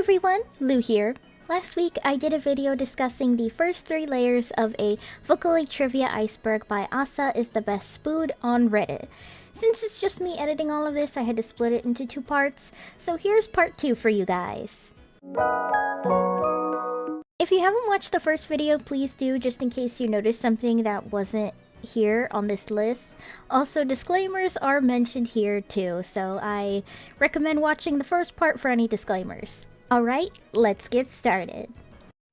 everyone, Lou here. Last week I did a video discussing the first 3 layers of a Vocaloid Trivia Iceberg by Asa is the best spood on Reddit. Since it's just me editing all of this, I had to split it into 2 parts, so here's part 2 for you guys. If you haven't watched the first video, please do, just in case you noticed something that wasn't here on this list. Also, disclaimers are mentioned here too, so I recommend watching the first part for any disclaimers. Alright, let's get started.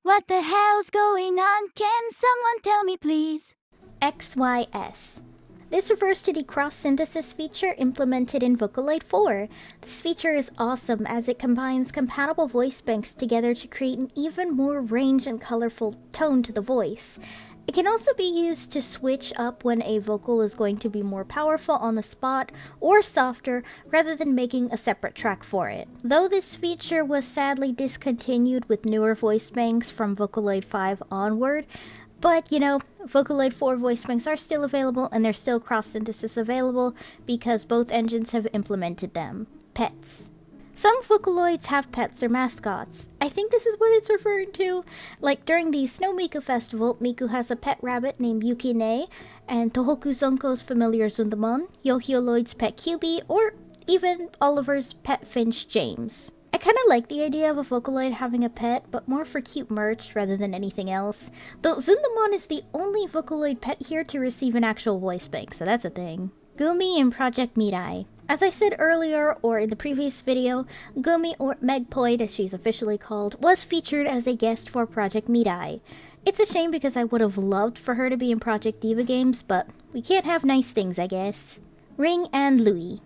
What the hell's going on? Can someone tell me please? XYS. This refers to the cross-synthesis feature implemented in Vocaloid 4. This feature is awesome as it combines compatible voice banks together to create an even more range and colorful tone to the voice. It can also be used to switch up when a vocal is going to be more powerful on the spot or softer rather than making a separate track for it. Though this feature was sadly discontinued with newer voice banks from Vocaloid 5 onward, but you know, Vocaloid 4 voice banks are still available and there's still cross-synthesis available because both engines have implemented them. Pets. Some Vocaloids have pets or mascots. I think this is what it's referring to. Like during the Snow Miku festival, Miku has a pet rabbit named Yukine, and Tohoku Zonko's familiar Zundamon, Yohioloid's pet Kyubi, or even Oliver's pet finch James. I kinda like the idea of a Vocaloid having a pet, but more for cute merch rather than anything else. Though Zundamon is the only Vocaloid pet here to receive an actual voice bank, so that's a thing. Gumi in Project Mirai. As I said earlier, or in the previous video, Gumi, or Megpoid as she's officially called, was featured as a guest for Project Mirai. It's a shame because I would have loved for her to be in Project Diva games, but we can't have nice things, I guess. Ring and Louie.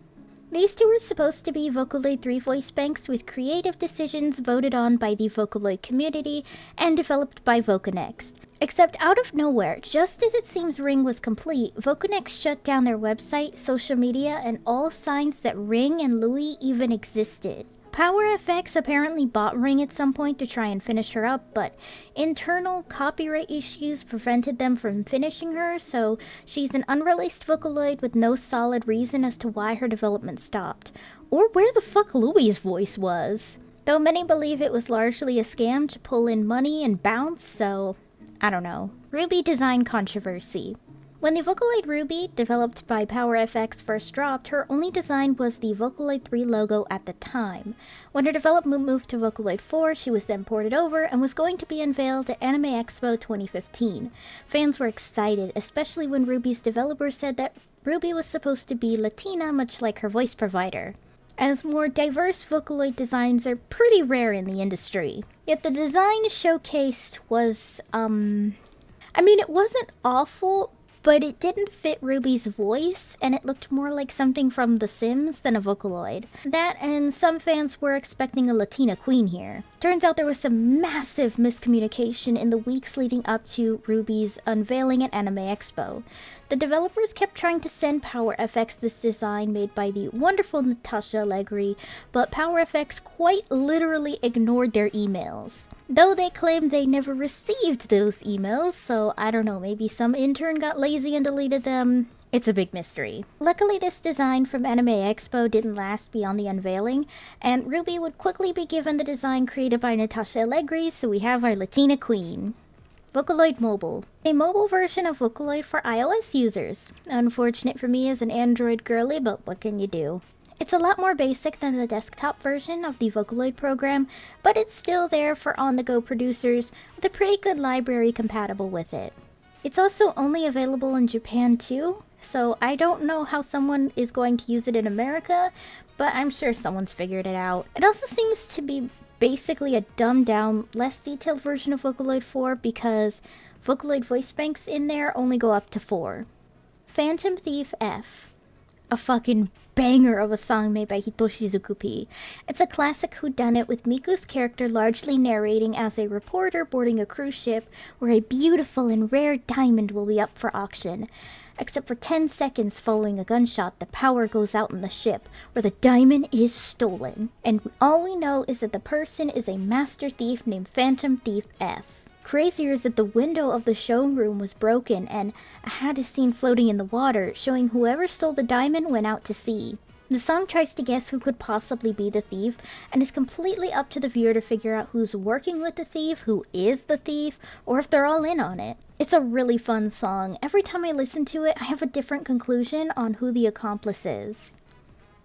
These 2 are supposed to be Vocaloid 3 voice banks with creative decisions voted on by the Vocaloid community and developed by Vocanext. Except out of nowhere, just as it seems Ring was complete, Vocanext shut down their website, social media, and all signs that Ring and Louie even existed. PowerFX apparently bought Ring at some point to try and finish her up, but internal copyright issues prevented them from finishing her, so she's an unreleased Vocaloid with no solid reason as to why her development stopped, or where the fuck Louie's voice was. Though many believe it was largely a scam to pull in money and bounce, so I don't know. Ruby design controversy. When the Vocaloid Ruby, developed by PowerFX, first dropped, her only design was the Vocaloid 3 logo at the time. When her development moved to Vocaloid 4, she was then ported over and was going to be unveiled at Anime Expo 2015. Fans were excited, especially when Ruby's developer said that Ruby was supposed to be Latina, much like her voice provider, as more diverse Vocaloid designs are pretty rare in the industry. Yet the design showcased was, it wasn't awful, but it didn't fit Ruby's voice, and it looked more like something from The Sims than a Vocaloid. That, and some fans were expecting a Latina queen here. Turns out there was some massive miscommunication in the weeks leading up to Ruby's unveiling at Anime Expo. The developers kept trying to send PowerFX this design made by the wonderful Natasha Allegri, but PowerFX quite literally ignored their emails. Though they claimed they never received those emails, so I don't know, maybe some intern got lazy and deleted them. It's a big mystery. Luckily, this design from Anime Expo didn't last beyond the unveiling, and Ruby would quickly be given the design created by Natasha Allegri, so we have our Latina queen. Vocaloid Mobile. A mobile version of Vocaloid for iOS users. Unfortunate for me as an Android girly, but what can you do? It's a lot more basic than the desktop version of the Vocaloid program, but it's still there for on-the-go producers with a pretty good library compatible with it. It's also only available in Japan too, so I don't know how someone is going to use it in America, but I'm sure someone's figured it out. It also seems to be basically a dumbed-down, less detailed version of Vocaloid 4 because Vocaloid voice banks in there only go up to 4. Phantom Thief F. A fucking banger of a song made by Hitoshi Zukupi. It's a classic whodunit with Miku's character largely narrating as a reporter boarding a cruise ship where a beautiful and rare diamond will be up for auction. Except for 10 seconds following a gunshot, the power goes out in the ship, where the diamond is stolen. And all we know is that the person is a master thief named Phantom Thief F. Crazier is that the window of the showroom was broken, and a hat is seen floating in the water, showing whoever stole the diamond went out to sea. The song tries to guess who could possibly be the thief, and is completely up to the viewer to figure out who's working with the thief, who is the thief, or if they're all in on it. It's a really fun song. Every time I listen to it, I have a different conclusion on who the accomplice is.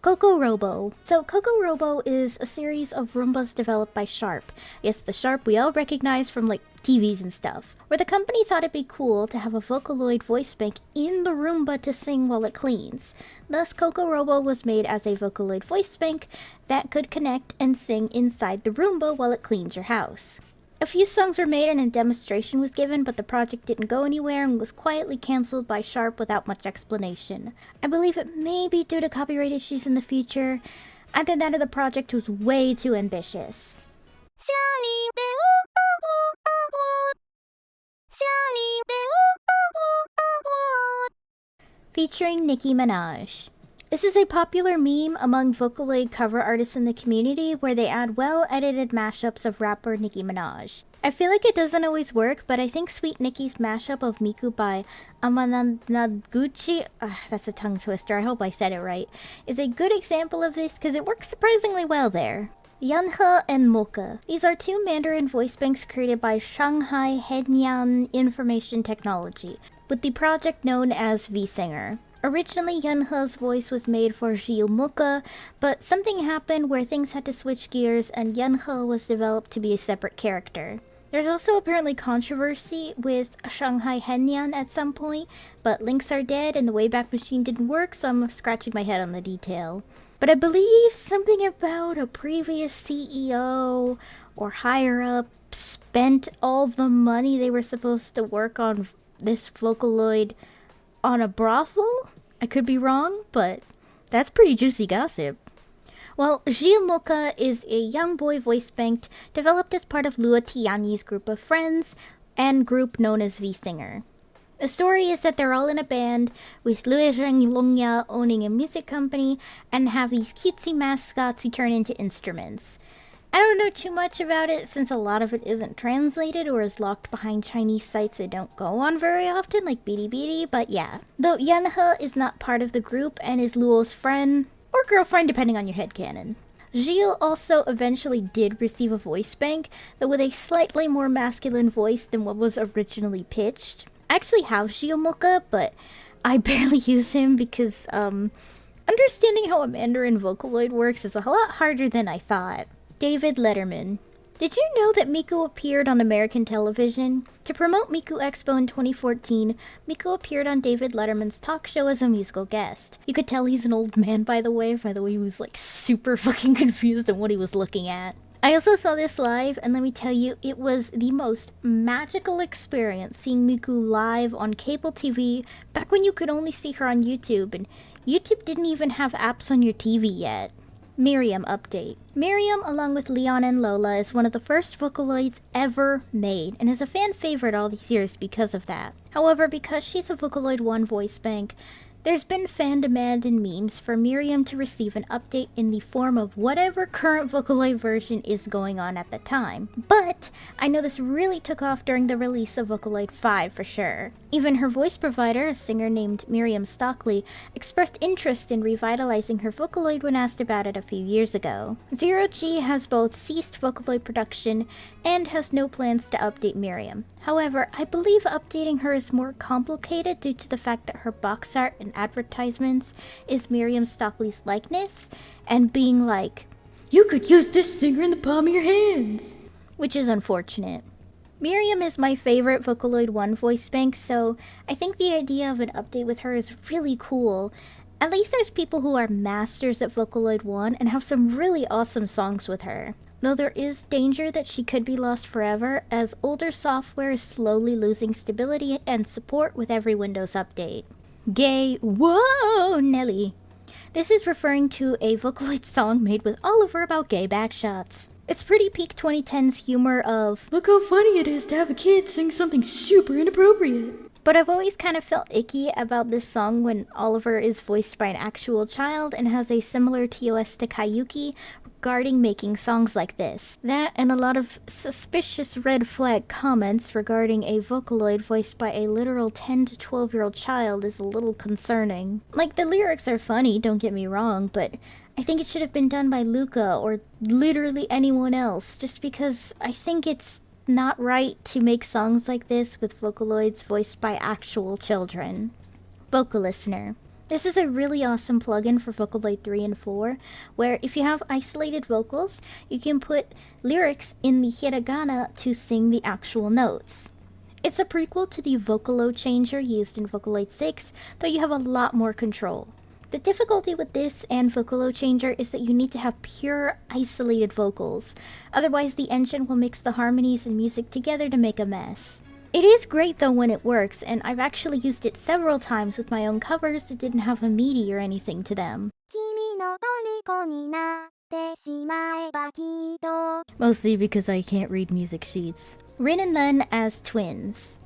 Coco Robo. So Coco Robo is a series of Roombas developed by Sharp. Yes, the Sharp we all recognize from like TVs and stuff. Where the company thought it'd be cool to have a Vocaloid voice bank in the Roomba to sing while it cleans. Thus, Coco Robo was made as a Vocaloid voice bank that could connect and sing inside the Roomba while it cleans your house. A few songs were made and a demonstration was given, but the project didn't go anywhere and was quietly cancelled by Sharp without much explanation. I believe it may be due to copyright issues in the future. Either that or the project was way too ambitious. Featuring Nicki Minaj. This is a popular meme among Vocaloid cover artists in the community where they add well-edited mashups of rapper Nicki Minaj. I feel like it doesn't always work, but I think Sweet Nicki's mashup of Miku by Amananaguchi, that's a tongue twister, I hope I said it right, is a good example of this because it works surprisingly well there. Yanhe and Mocha. These are two Mandarin voice banks created by Shanghai Henyan Information Technology, with the project known as V-Singer. Originally, Yanhe's voice was made for Jiu Mocha, but something happened where things had to switch gears and Yanhe was developed to be a separate character. There's also apparently controversy with Shanghai Henyan at some point, but links are dead and the Wayback Machine didn't work, so I'm scratching my head on the detail. But I believe something about a previous CEO or higher up spent all the money they were supposed to work on this Vocaloid on a brothel? I could be wrong, but that's pretty juicy gossip. Well, Jiu Mocha is a young boy voice bank developed as part of Lua Tianyi's group of friends and group known as V-Singer. The story is that they're all in a band, with Lue Zheng Longya owning a music company, and have these cutesy mascots who turn into instruments. I don't know too much about it since a lot of it isn't translated or is locked behind Chinese sites I don't go on very often, like Bilibili, but yeah. Though Yanhe is not part of the group and is Luo's friend, or girlfriend depending on your headcanon. Jiu also eventually did receive a voice bank, though with a slightly more masculine voice than what was originally pitched. I actually have Jiu Mocha, but I barely use him because understanding how a Mandarin Vocaloid works is a lot harder than I thought. David Letterman. Did you know that Miku appeared on American television? To promote Miku Expo in 2014, Miku appeared on David Letterman's talk show as a musical guest. You could tell he's an old man, by the way he was like super fucking confused on what he was looking at. I also saw this live, and let me tell you, it was the most magical experience seeing Miku live on cable TV back when you could only see her on YouTube, and YouTube didn't even have apps on your TV yet. Miriam update. Miriam, along with Leon and Lola, is one of the first Vocaloids ever made, and is a fan favorite all these years because of that. However, because she's a Vocaloid 1 voice bank, there's been fan demand and memes for Miriam to receive an update in the form of whatever current Vocaloid version is going on at the time. But I know this really took off during the release of Vocaloid 5 for sure. Even her voice provider, a singer named Miriam Stockley, expressed interest in revitalizing her Vocaloid when asked about it a few years ago. Zero G has both ceased Vocaloid production and has no plans to update Miriam. However, I believe updating her is more complicated due to the fact that her box art and advertisements is Miriam Stockley's likeness, and being like, "You could use this singer in the palm of your hands," which is unfortunate. Miriam is my favorite Vocaloid 1 voice bank, so I think the idea of an update with her is really cool. At least there's people who are masters at Vocaloid 1 and have some really awesome songs with her. Though there is danger that she could be lost forever, as older software is slowly losing stability and support with every Windows update. Gay, whoa, Nelly. This is referring to a Vocaloid song made with Oliver about gay backshots. It's pretty peak 2010s humor of, "Look how funny it is to have a kid sing something super inappropriate." But I've always kind of felt icky about this song when Oliver is voiced by an actual child and has a similar TOS to Kayuki regarding making songs like this. That and a lot of suspicious red flag comments regarding a Vocaloid voiced by a literal 10 to 12-year-old child is a little concerning. Like, the lyrics are funny, don't get me wrong, but I think it should have been done by Luca or literally anyone else, just because I think it's not right to make songs like this with Vocaloids voiced by actual children. Vocal Listener. This is a really awesome plugin for Vocaloid 3 and 4, where if you have isolated vocals, you can put lyrics in the hiragana to sing the actual notes. It's a prequel to the Vocaloid changer used in Vocaloid 6, though you have a lot more control. The difficulty with this and Vocaloid changer is that you need to have pure isolated vocals, otherwise the engine will mix the harmonies and music together to make a mess. It is great though when it works, and I've actually used it several times with my own covers that didn't have a MIDI or anything to them. Mostly because I can't read music sheets. Rin and Len as twins.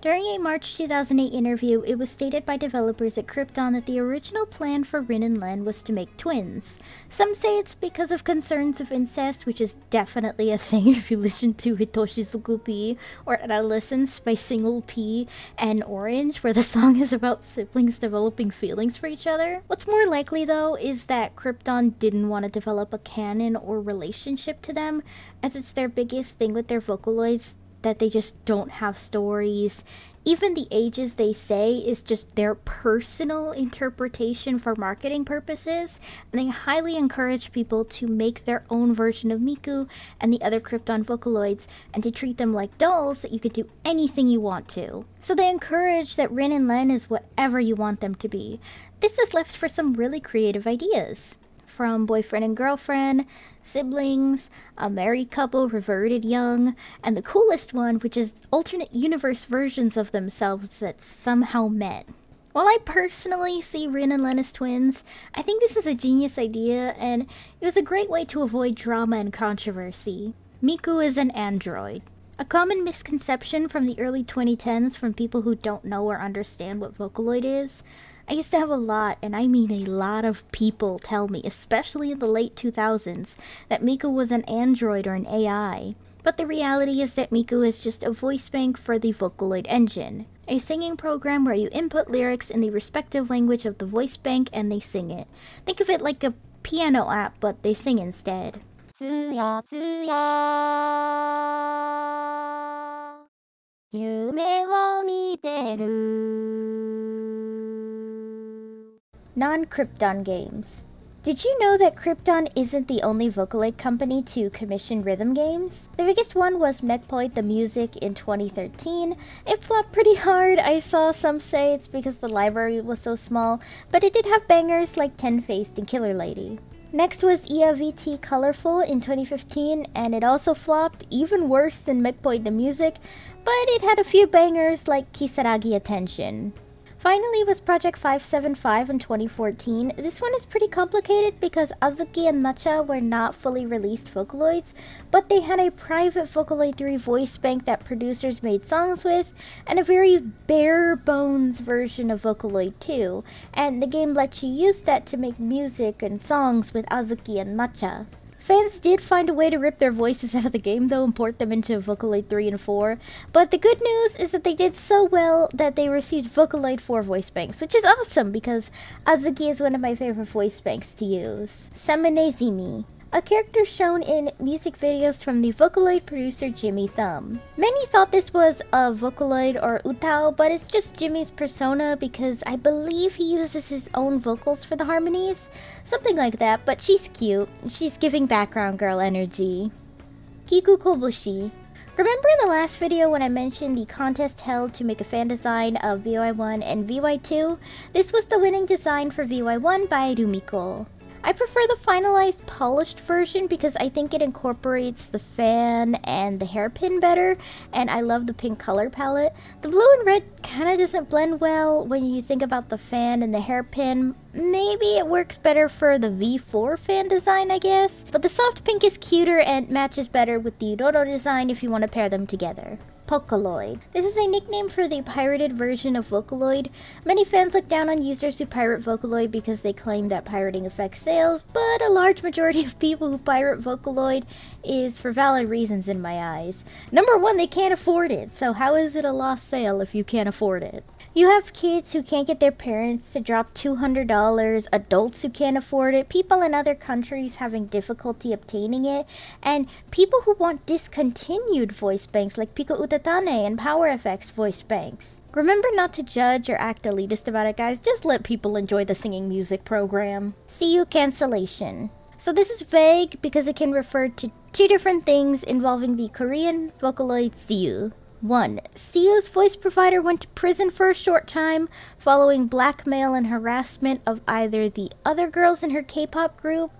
During a March 2008 interview, it was stated by developers at Krypton that the original plan for Rin and Len was to make twins. Some say it's because of concerns of incest, which is definitely a thing if you listen to Hitoshizuku P or Adolescence by Single P and Orange, where the song is about siblings developing feelings for each other. What's more likely though is that Krypton didn't want to develop a canon or relationship to them, as it's their biggest thing with their Vocaloids, that they just don't have stories. Even the ages they say is just their personal interpretation for marketing purposes, and they highly encourage people to make their own version of Miku and the other Krypton Vocaloids and to treat them like dolls that you can do anything you want to. So they encourage that Rin and Len is whatever you want them to be. This is left for some really creative ideas. From boyfriend and girlfriend, siblings, a married couple reverted young, and the coolest one, which is alternate universe versions of themselves that somehow met. While I personally see Rin and Len as twins, I think this is a genius idea, and it was a great way to avoid drama and controversy. Miku is an android. A common misconception from the early 2010s from people who don't know or understand what Vocaloid is. I used to have a lot, and I mean a lot of people tell me, especially in the late 2000s, that Miku was an android or an AI. But the reality is that Miku is just a voice bank for the Vocaloid engine. A singing program where you input lyrics in the respective language of the voice bank and they sing it. Think of it like a piano app, but they sing instead. Non-Krypton games. Did you know that Krypton isn't the only Vocaloid company to commission rhythm games? The biggest one was Miikutea the Music in 2013. It flopped pretty hard. I saw some say it's because the library was so small, but it did have bangers like Ten Faced and Killer Lady. Next was VT Colorful in 2015, and it also flopped, even worse than Miikutea the Music, but it had a few bangers like Kisaragi Attention. Finally was Project 575 in 2014. This one is pretty complicated because Azuki and Matcha were not fully released Vocaloids, but they had a private Vocaloid 3 voice bank that producers made songs with, and a very bare bones version of Vocaloid 2, and the game lets you use that to make music and songs with Azuki and Matcha. Fans did find a way to rip their voices out of the game though and port them into Vocaloid 3 and 4, but the good news is that they did so well that they received Vocaloid 4 voice banks, which is awesome because Azuki is one of my favorite voice banks to use. Samanezimi, a character shown in music videos from the Vocaloid producer Jimmy Thumb. Many thought this was a Vocaloid or UTAU, but it's just Jimmy's persona because I believe he uses his own vocals for the harmonies. Something like that, but she's cute. She's giving background girl energy. Kiku Kobushi. Remember in the last video when I mentioned the contest held to make a fan design of VY1 and VY2? This was the winning design for VY1 by Rumiko. I prefer the finalized polished version because I think it incorporates the fan and the hairpin better, and I love the pink color palette. The blue and red kinda doesn't blend well when you think about the fan and the hairpin. Maybe it works better for the V4 fan design, I guess. But the soft pink is cuter and matches better with the Roro design if you want to pair them together. Vocaloid. This is a nickname for the pirated version of Vocaloid. Many fans look down on users who pirate Vocaloid because they claim that pirating affects sales, but a large majority of people who pirate Vocaloid is for valid reasons in my eyes. Number one, they can't afford it, so how is it a lost sale if you can't afford it? You have kids who can't get their parents to drop $200, adults who can't afford it, people in other countries having difficulty obtaining it, and people who want discontinued voice banks like Miikutea and Power FX voice banks. Remember not to judge or act elitist about it, guys. Just let people enjoy the singing music program. See you cancellation. So this is vague because it can refer to two different things involving the Korean Vocaloid CU. 1. CU's voice provider went to prison for a short time following blackmail and harassment of either the other girls in her K-pop group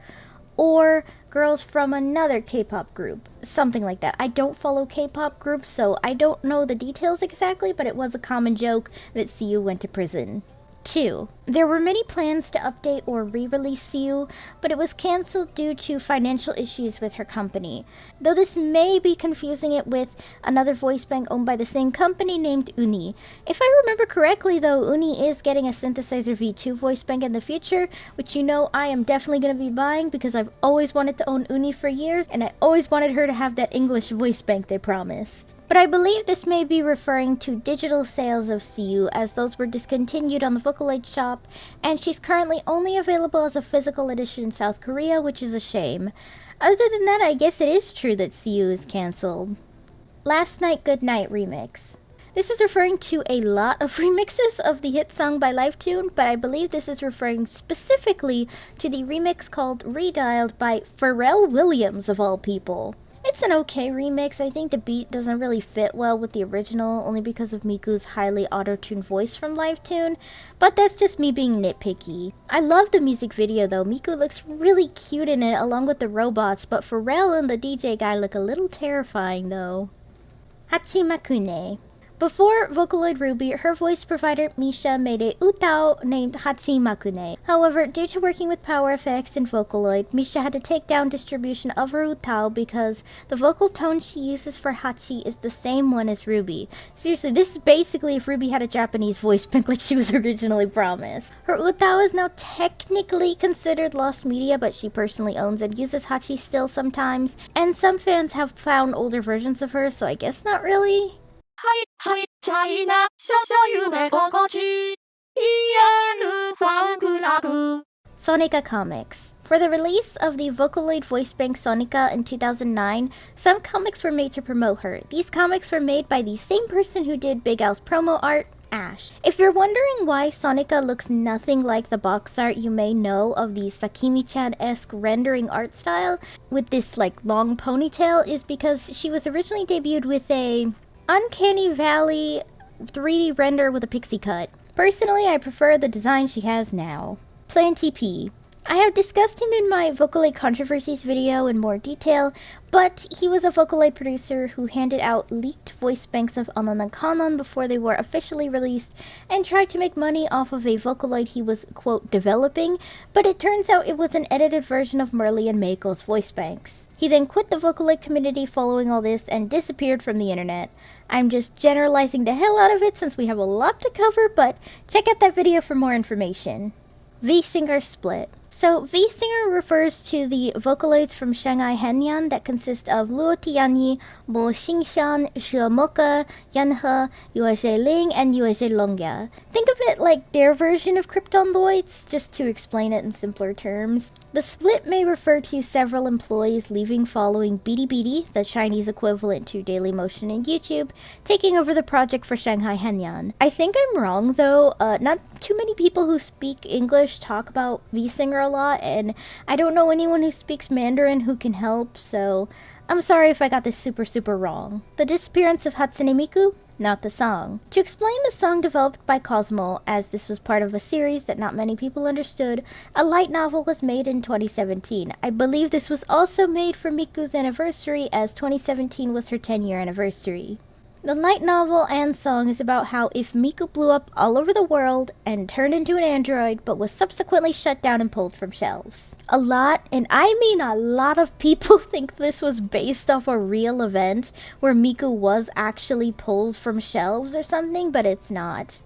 or girls from another K-pop group. Something like that. I don't follow K-pop groups, so I don't know the details exactly, but it was a common joke that CU went to prison. 2. There were many plans to update or re-release CU, but it was cancelled due to financial issues with her company. Though this may be confusing it with another voice bank owned by the same company named Uni. If I remember correctly though, Uni is getting a synthesizer VTube voice bank in the future, which you know I am definitely going to be buying because I've always wanted to own Uni for years, and I always wanted her to have that English voice bank they promised. But I believe this may be referring to digital sales of CU, as those were discontinued on the Vocaloid shop, and she's currently only available as a physical edition in South Korea, which is a shame. Other than that, I guess it is true that CU is cancelled. Last Night Good Night remix. This is referring to a lot of remixes of the hit song by Lifetune, but I believe this is referring specifically to the remix called Redialed by Pharrell Williams, of all people. It's an okay remix. I think the beat doesn't really fit well with the original, only because of Miku's highly auto-tuned voice from Lifetune, but that's just me being nitpicky. I love the music video though. Miku looks really cute in it along with the robots, but Pharrell and the DJ guy look a little terrifying though. Hachimakune. Before Vocaloid Ruby, her voice provider Misha made a UTAU named Hachimakune. However, due to working with Power FX and Vocaloid, Misha had to take down distribution of her UTAU because the vocal tone she uses for Hachi is the same one as Ruby. Seriously, this is basically if Ruby had a Japanese voice bank like she was originally promised. Her UTAU is now technically considered lost media, but she personally owns and uses Hachi still sometimes, and some fans have found older versions of her, so I guess not really. China, Sonica Comics. For the release of the Vocaloid voice bank Sonica in 2009, some comics were made to promote her. These comics were made by the same person who did Big Al's promo art, Ash. If you're wondering why Sonica looks nothing like the box art you may know of the Sakimi-chan-esque rendering art style with this like long ponytail, is because she was originally debuted with a Uncanny Valley 3D render with a pixie cut. Personally, I prefer the design she has now. Plan TP. I have discussed him in my Vocaloid Controversies video in more detail, but he was a Vocaloid producer who handed out leaked voice banks of Ananakanon before they were officially released and tried to make money off of a Vocaloid he was, quote, developing, but it turns out it was an edited version of Merly and Meiko's voice banks. He then quit the Vocaloid community following all this and disappeared from the internet. I'm just generalizing the hell out of it since we have a lot to cover, but check out that video for more information. V-Singer Split. So, V-Singer refers to the Vocaloids from Shanghai Henyan that consist of Luo Tianyi, Mo Xingshan, Shiomoka, Yanhe, Yuezhe Ling, and Yuezhe Longya. Think of it like their version of Kryptonloids, just to explain it in simpler terms. The split may refer to several employees leaving following Bilibili, the Chinese equivalent to Dailymotion and YouTube, taking over the project for Shanghai Henyan. I think I'm wrong though, not too many people who speak English talk about V-Singer a lot, and I don't know anyone who speaks Mandarin who can help, so I'm sorry if I got this super wrong. The disappearance of Hatsune Miku? Not the song. To explain the song developed by Cosmo, as this was part of a series that not many people understood, a light novel was made in 2017. I believe this was also made for Miku's anniversary, as 2017 was her 10-year anniversary. The light novel and song is about how if Miku blew up all over the world and turned into an android but was subsequently shut down and pulled from shelves. A lot, and I mean a lot of people think this was based off a real event where Miku was actually pulled from shelves or something, but it's not.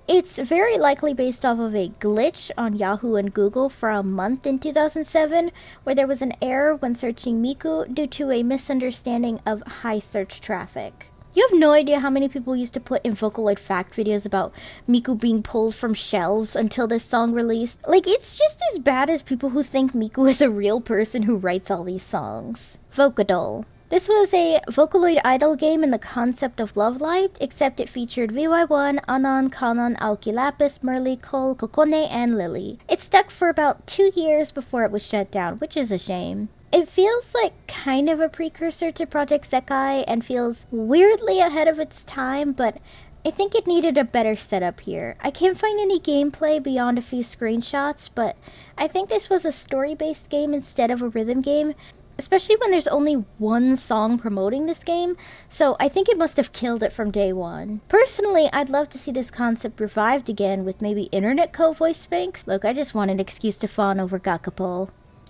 It's very likely based off of a glitch on Yahoo and Google for a month in 2007, where there was an error when searching Miku due to a misunderstanding of high search traffic. You have no idea how many people used to put in Vocaloid fact videos about Miku being pulled from shelves until this song released. Like, it's just as bad as people who think Miku is a real person who writes all these songs. Vocadol. This was a Vocaloid idol game in the concept of Love Live, except it featured VY1, Anon, Kanon, Aoki Lapis, Merly, Cole, Kokone, and Lily. It stuck for about 2 years before it was shut down, which is a shame. It feels like kind of a precursor to Project Sekai and feels weirdly ahead of its time, but I think it needed a better setup here. I can't find any gameplay beyond a few screenshots, but I think this was a story-based game instead of a rhythm game, especially when there's only one song promoting this game, so I think it must have killed it from day one. Personally, I'd love to see this concept revived again with maybe internet co-voice banks. Look, I just want an excuse to fawn over Gakapol.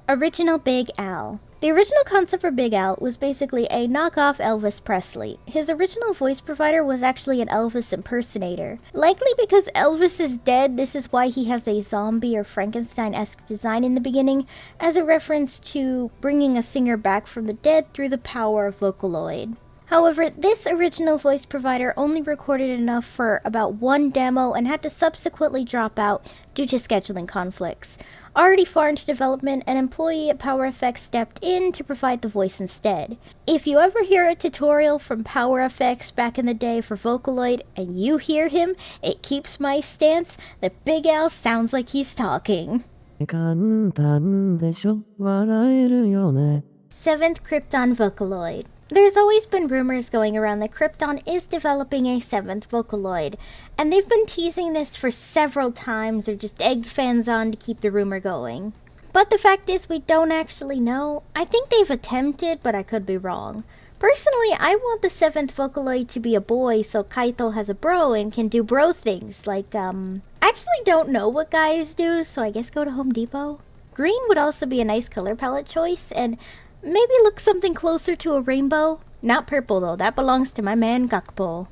Original Big Al. The original concept for Big Al was basically a knockoff Elvis Presley. His original voice provider was actually an Elvis impersonator. Likely because Elvis is dead, this is why he has a zombie or Frankenstein-esque design in the beginning, as a reference to bringing a singer back from the dead through the power of Vocaloid. However, this original voice provider only recorded enough for about one demo and had to subsequently drop out due to scheduling conflicts. Already far into development, an employee at Power Effects stepped in to provide the voice instead. If you ever hear a tutorial from Power Effects back in the day for Vocaloid and you hear him, it keeps my stance that Big Al sounds like he's talking. 簡単でしょ笑えるよね 7th Krypton Vocaloid. There's always been rumors going around that Krypton is developing a 7th Vocaloid, and they've been teasing this for several times or just egged fans on to keep the rumor going. But the fact is we don't actually know. I think they've attempted, but I could be wrong. Personally, I want the 7th Vocaloid to be a boy so Kaito has a bro and can do bro things like, I actually don't know what guys do, so I guess go to Home Depot. Green would also be a nice color palette choice, and maybe look something closer to a rainbow. Not purple though, that belongs to my man Gakpo.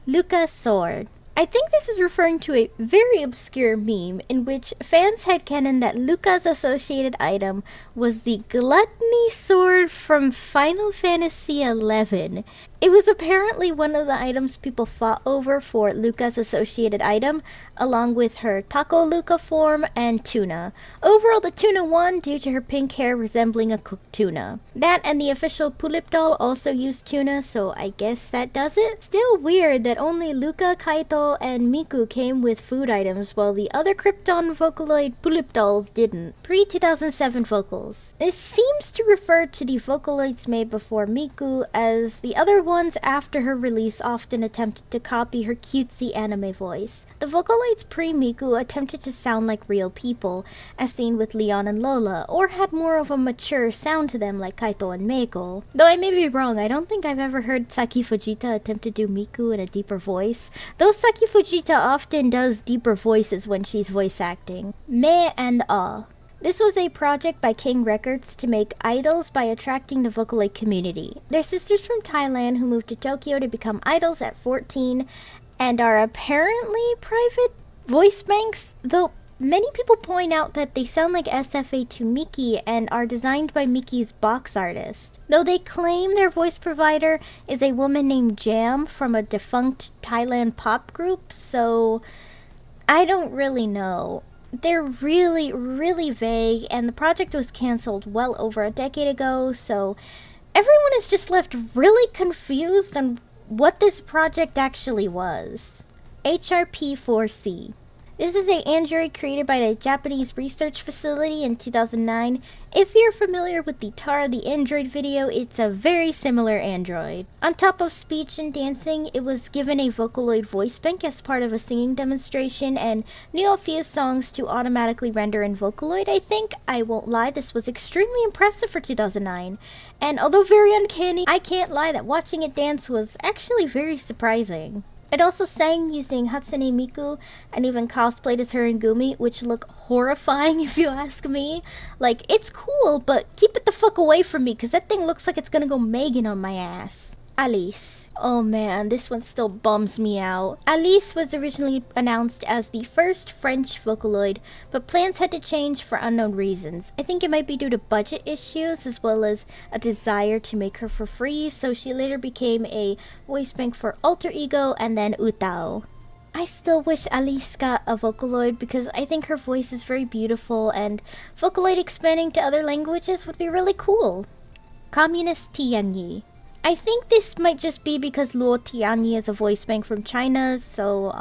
Luca's sword. I think this is referring to a very obscure meme in which fans had canon that Luca's associated item was the Gluttony sword from Final Fantasy XI. It was apparently one of the items people fought over for Luca's associated item, along with her Taco Luca form and tuna. Overall, the tuna won due to her pink hair resembling a cooked tuna. That and the official Pulip doll also used tuna, so I guess that does it. Still weird that only Luca, Kaito, and Miku came with food items while the other Krypton Vocaloid Pulip dolls didn't. Pre-2007 vocals. This seems to refer to the Vocaloids made before Miku, as the other ones after her release often attempted to copy her cutesy anime voice. The Vocaloids pre-Miku attempted to sound like real people, as seen with Leon and Lola, or had more of a mature sound to them like Kaito and Meiko. Though I may be wrong, I don't think I've ever heard Saki Fujita attempt to do Miku in a deeper voice, though Saki Fujita often does deeper voices when she's voice acting. Me and Ah. This was a project by King Records to make idols by attracting the Vocaloid community. They're sisters from Thailand who moved to Tokyo to become idols at 14 and are apparently private voice banks, though many people point out that they sound like SFA to Miki and are designed by Miki's box artist. Though they claim their voice provider is a woman named Jam from a defunct Thailand pop group, so I don't really know. They're really vague, and the project was cancelled well over a decade ago, so everyone is just left really confused on what this project actually was. HRP4C. This is an android created by the Japanese research facility in 2009. If you're familiar with the Tara the Android video, it's a very similar android. On top of speech and dancing, it was given a Vocaloid voice bank as part of a singing demonstration and knew a few songs to automatically render in Vocaloid, I think. I won't lie, this was extremely impressive for 2009. And although very uncanny, I can't lie that watching it dance was actually very surprising. It also sang using Hatsune Miku and even cosplayed as her in Gumi, which look horrifying if you ask me. Like, it's cool, but keep it the fuck away from me, because that thing looks like it's gonna go Megan on my ass. Alice. Oh man, this one still bums me out. Alice was originally announced as the first French Vocaloid, but plans had to change for unknown reasons. I think it might be due to budget issues as well as a desire to make her for free, so she later became a voice bank for Alter Ego and then UTAU. I still wish Alice got a Vocaloid because I think her voice is very beautiful and Vocaloid expanding to other languages would be really cool. Communist Tianyi. I think this might just be because Luo Tianyi is a voice bank from China, so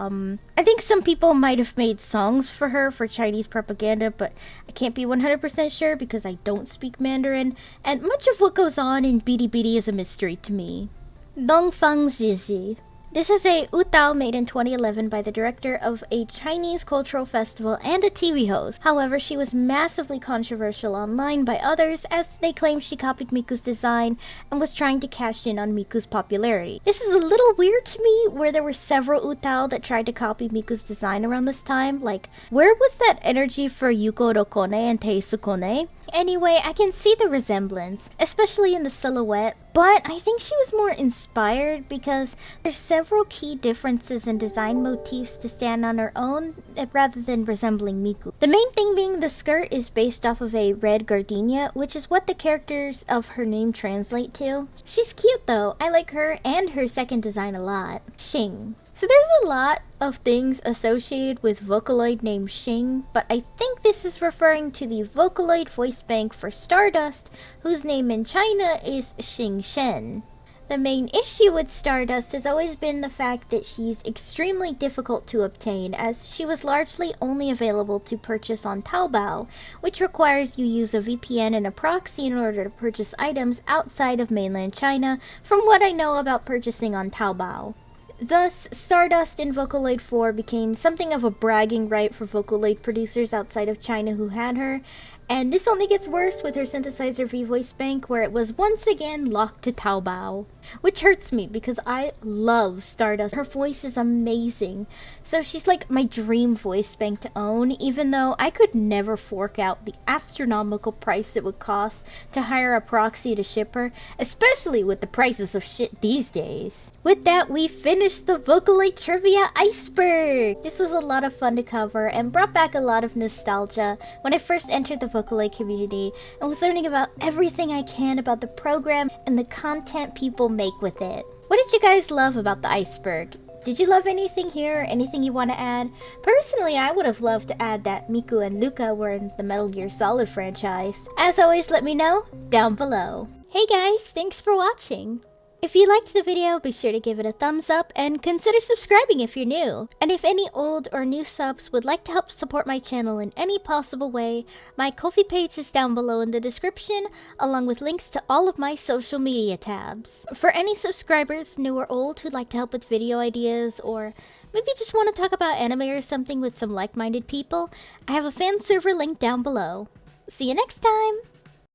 I think some people might have made songs for her for Chinese propaganda, but I can't be 100% sure because I don't speak Mandarin, and much of what goes on in Bilibili is a mystery to me. Dongfang Zizi. This is a UTAU made in 2011 by the director of a Chinese cultural festival and a TV host. However, she was massively controversial online by others as they claimed she copied Miku's design and was trying to cash in on Miku's popularity. This is a little weird to me where there were several UTAU that tried to copy Miku's design around this time. Like, where was that energy for Yuko Rokone and Teisukone? Anyway, I can see the resemblance, especially in the silhouette, but I think she was more inspired because there's several key differences in design motifs to stand on her own rather than resembling Miku. The main thing being the skirt is based off of a red gardenia, which is what the characters of her name translate to. She's cute though, I like her and her second design a lot. Xing. So there's a lot of things associated with Vocaloid named Xing, but I think this is referring to the Vocaloid voice bank for Stardust, whose name in China is Xing Shen. The main issue with Stardust has always been the fact that she's extremely difficult to obtain, as she was largely only available to purchase on Taobao, which requires you use a VPN and a proxy in order to purchase items outside of mainland China, from what I know about purchasing on Taobao. Thus, Stardust in Vocaloid 4 became something of a bragging right for Vocaloid producers outside of China who had her, and this only gets worse with her Synthesizer V voice bank where it was once again locked to Taobao. Which hurts me because I love Stardust. Her voice is amazing. So she's like my dream voice bank to own, even though I could never fork out the astronomical price it would cost to hire a proxy to ship her, especially with the prices of shit these days. With that, we finished the Vocaloid Trivia Iceberg! This was a lot of fun to cover and brought back a lot of nostalgia when I first entered the Vocaloid community and was learning about everything I can about the program and the content people make with it. What did you guys love about the iceberg? Did you love anything here or anything you want to add? Personally, I would have loved to add that Miku and Luca were in the Metal Gear Solid franchise. As always, let me know down below. Hey guys, thanks for watching. If you liked the video, be sure to give it a thumbs up and consider subscribing if you're new. And if any old or new subs would like to help support my channel in any possible way, my Ko-fi page is down below in the description, along with links to all of my social media tabs. For any subscribers, new or old, who'd like to help with video ideas, or maybe just want to talk about anime or something with some like-minded people, I have a fan server link down below. See you next time!